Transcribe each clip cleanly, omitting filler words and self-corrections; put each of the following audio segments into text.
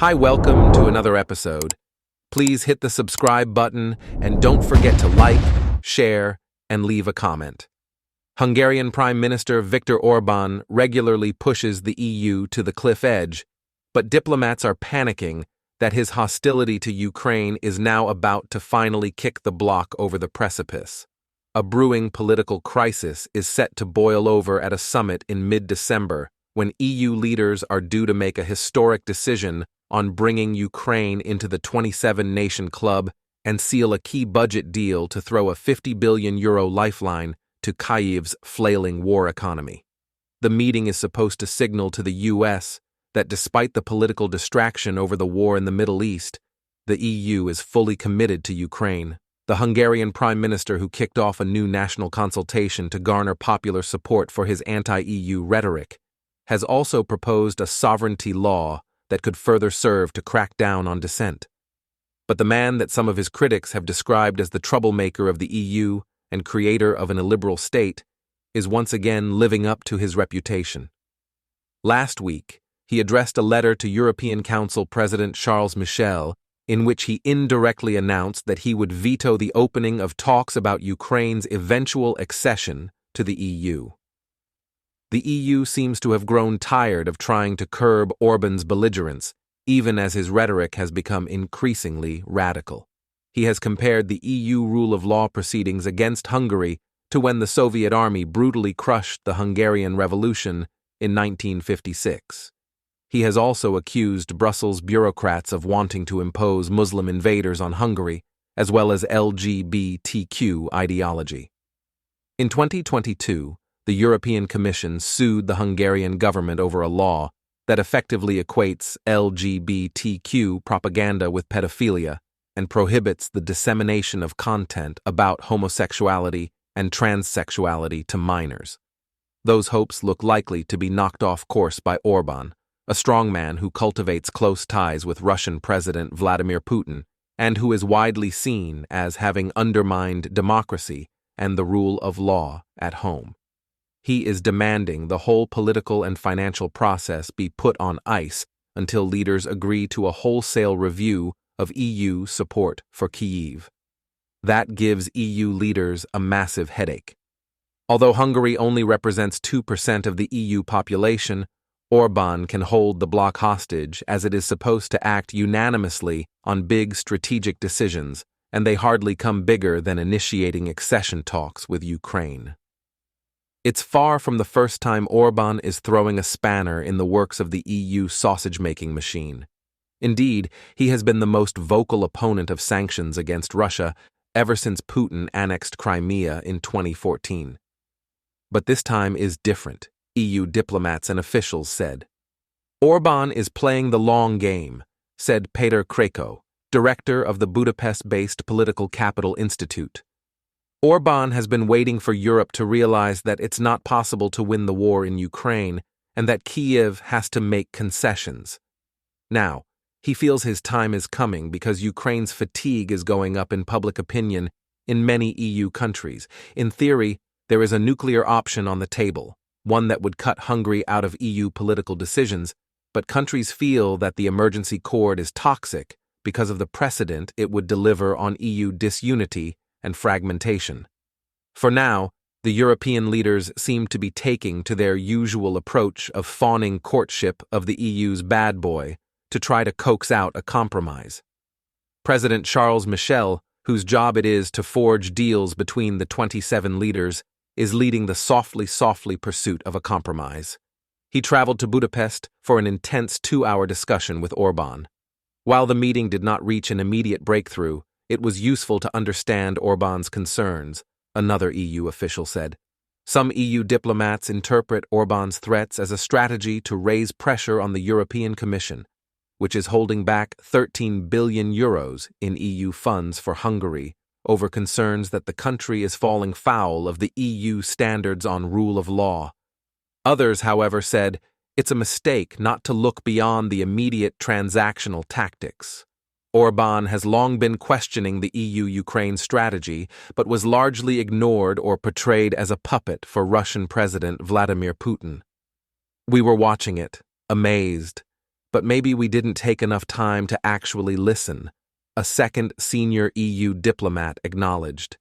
Hi, welcome to another episode. Please hit the subscribe button and don't forget to like, share, and leave a comment. Hungarian Prime Minister Viktor Orban regularly pushes the EU to the cliff edge, but diplomats are panicking that his hostility to Ukraine is now about to finally kick the bloc over the precipice. A brewing political crisis is set to boil over at a summit in mid-December when EU leaders are due to make a historic decision on bringing Ukraine into the 27-nation club and seal a key budget deal to throw a €50 billion lifeline to Kyiv's flailing war economy. The meeting is supposed to signal to the US that despite the political distraction over the war in the Middle East, the EU is fully committed to Ukraine. The Hungarian Prime Minister, who kicked off a new national consultation to garner popular support for his anti-EU rhetoric, has also proposed a sovereignty law that could further serve to crack down on dissent. But the man that some of his critics have described as the troublemaker of the EU and creator of an illiberal state is once again living up to his reputation. Last week, he addressed a letter to European Council President Charles Michel in which he indirectly announced that he would veto the opening of talks about Ukraine's eventual accession to the EU. The EU seems to have grown tired of trying to curb Orban's belligerence, even as his rhetoric has become increasingly radical. He has compared the EU rule of law proceedings against Hungary to when the Soviet army brutally crushed the Hungarian Revolution in 1956. He has also accused Brussels bureaucrats of wanting to impose Muslim invaders on Hungary, as well as LGBTQ ideology. In 2022, the European Commission sued the Hungarian government over a law that effectively equates LGBTQ propaganda with pedophilia and prohibits the dissemination of content about homosexuality and transsexuality to minors. Those hopes look likely to be knocked off course by Orban, a strongman who cultivates close ties with Russian President Vladimir Putin and who is widely seen as having undermined democracy and the rule of law at home. He is demanding the whole political and financial process be put on ice until leaders agree to a wholesale review of EU support for Kyiv. That gives EU leaders a massive headache. Although Hungary only represents 2% of the EU population, Orban can hold the bloc hostage as it is supposed to act unanimously on big strategic decisions, and they hardly come bigger than initiating accession talks with Ukraine. It's far from the first time Orban is throwing a spanner in the works of the EU sausage-making machine. Indeed, he has been the most vocal opponent of sanctions against Russia ever since Putin annexed Crimea in 2014. But this time is different, EU diplomats and officials said. Orban is playing the long game, said Peter Kreko, director of the Budapest-based Political Capital Institute. Orban has been waiting for Europe to realize that it's not possible to win the war in Ukraine and that Kyiv has to make concessions. Now, he feels his time is coming because Ukraine's fatigue is going up in public opinion in many EU countries. In theory, there is a nuclear option on the table, one that would cut Hungary out of EU political decisions, but countries feel that the emergency cord is toxic because of the precedent it would deliver on EU disunity and fragmentation. For now, the European leaders seem to be taking to their usual approach of fawning courtship of the EU's bad boy to try to coax out a compromise. President Charles Michel, whose job it is to forge deals between the 27 leaders, is leading the softly pursuit of a compromise. He traveled to Budapest for an intense 2-hour discussion with Orban. While the meeting did not reach an immediate breakthrough, it was useful to understand Orban's concerns, another EU official said. Some EU diplomats interpret Orban's threats as a strategy to raise pressure on the European Commission, which is holding back €13 billion in EU funds for Hungary over concerns that the country is falling foul of the EU standards on rule of law. Others, however, said it's a mistake not to look beyond the immediate transactional tactics. Orban has long been questioning the EU-Ukraine strategy, but was largely ignored or portrayed as a puppet for Russian President Vladimir Putin. We were watching it, amazed, But maybe we didn't take enough time to actually listen, a second senior EU diplomat acknowledged.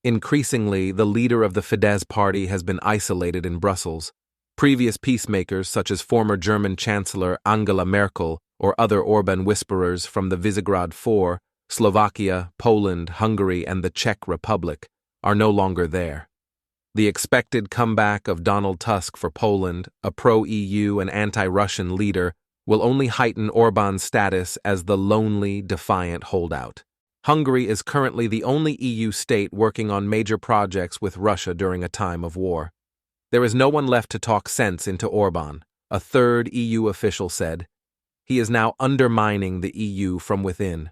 Increasingly, the leader of the Fidesz party has been isolated in Brussels. Previous peacemakers, such as former German Chancellor Angela Merkel or other Orban whisperers from the Visegrad Four, Slovakia, Poland, Hungary, and the Czech Republic, are no longer there. The expected comeback of Donald Tusk for Poland, a pro-EU and anti-Russian leader, will only heighten Orban's status as the lonely, defiant holdout. Hungary is currently the only EU state working on major projects with Russia during a time of war. There is no one left to talk sense into Orban, a third EU official said. He is now undermining the EU from within.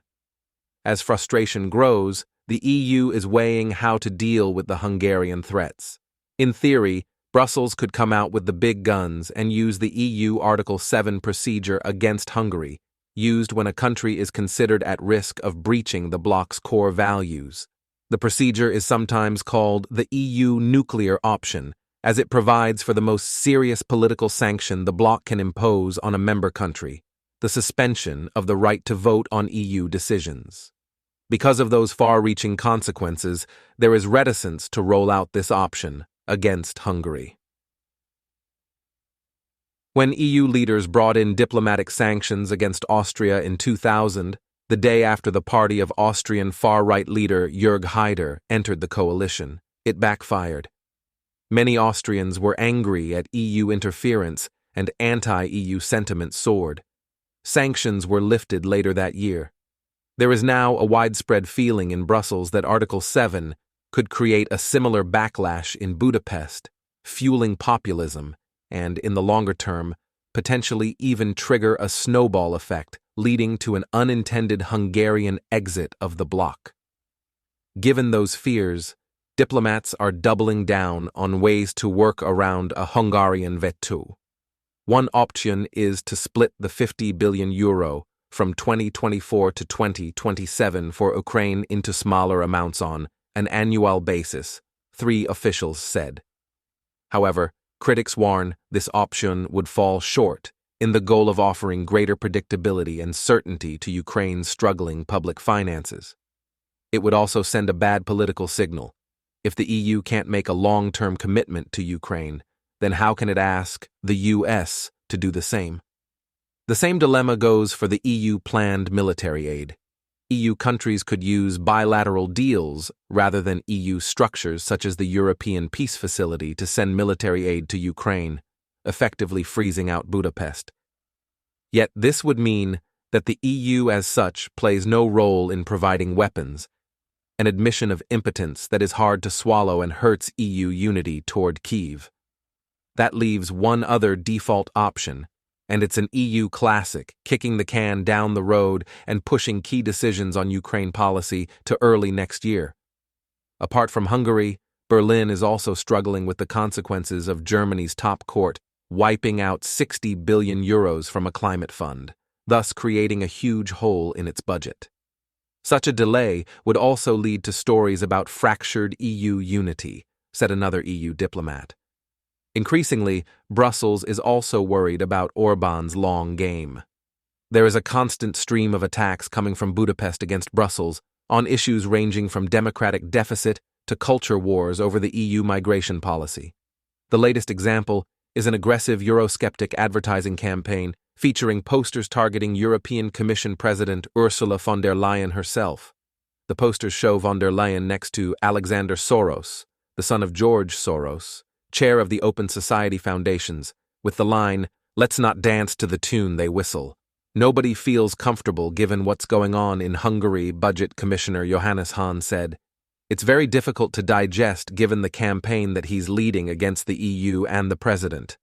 As frustration grows, the EU is weighing how to deal with the Hungarian threats. In theory, Brussels could come out with the big guns and use the EU Article 7 procedure against Hungary, used when a country is considered at risk of breaching the bloc's core values. The procedure is sometimes called the EU nuclear option, as it provides for the most serious political sanction the bloc can impose on a member country, the suspension of the right to vote on EU decisions. Because of those far-reaching consequences, there is reticence to roll out this option against Hungary. When EU leaders brought in diplomatic sanctions against Austria in 2000, the day after the party of Austrian far-right leader Jörg Haider entered the coalition, it backfired. Many Austrians were angry at EU interference, and anti-EU sentiment soared. Sanctions were lifted later that year. There is now a widespread feeling in Brussels that Article 7 could create a similar backlash in Budapest, fueling populism, and, in the longer term, potentially even trigger a snowball effect leading to an unintended Hungarian exit of the bloc. Given those fears, diplomats are doubling down on ways to work around a Hungarian veto. One option is to split the €50 billion from 2024 to 2027 for Ukraine into smaller amounts on an annual basis, 3 officials said. However, critics warn this option would fall short in the goal of offering greater predictability and certainty to Ukraine's struggling public finances. It would also send a bad political signal. If the EU can't make a long-term commitment to Ukraine, then how can it ask the US to do the same? The same dilemma goes for the EU planned military aid. EU countries could use bilateral deals rather than EU structures such as the European Peace Facility to send military aid to Ukraine, effectively freezing out Budapest. Yet this would mean that the EU as such plays no role in providing weapons, an admission of impotence that is hard to swallow and hurts EU unity toward Kyiv. That leaves one other default option, and it's an EU classic, kicking the can down the road and pushing key decisions on Ukraine policy to early next year. Apart from Hungary, Berlin is also struggling with the consequences of Germany's top court wiping out €60 billion from a climate fund, thus creating a huge hole in its budget. Such a delay would also lead to stories about fractured EU unity, said another EU diplomat. Increasingly, Brussels is also worried about Orban's long game. There is a constant stream of attacks coming from Budapest against Brussels on issues ranging from democratic deficit to culture wars over the EU migration policy. The latest example is an aggressive Eurosceptic advertising campaign featuring posters targeting European Commission President Ursula von der Leyen herself. The posters show von der Leyen next to Alexander Soros, the son of George Soros, chair of the Open Society Foundations, with the line, "Let's not dance to the tune they whistle." Nobody feels comfortable given what's going on in Hungary, Budget Commissioner Johannes Hahn said. It's very difficult to digest given the campaign that he's leading against the EU and the president.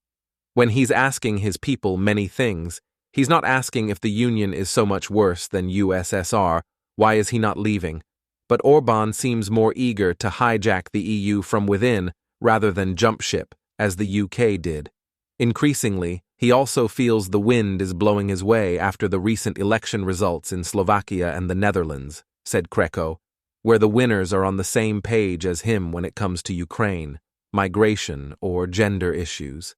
When he's asking his people many things, he's not asking if the union is so much worse than USSR, why is he not leaving? But Orban seems more eager to hijack the EU from within rather than jump ship, as the UK did. Increasingly, he also feels the wind is blowing his way after the recent election results in Slovakia and the Netherlands, said Kreko, where the winners are on the same page as him when it comes to Ukraine, migration, or gender issues.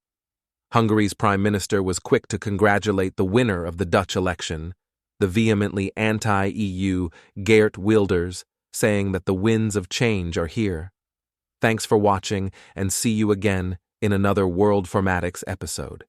Hungary's prime minister was quick to congratulate the winner of the Dutch election, the vehemently anti-EU Geert Wilders, saying that the winds of change are here. Thanks for watching, and see you again in another World Formatics episode.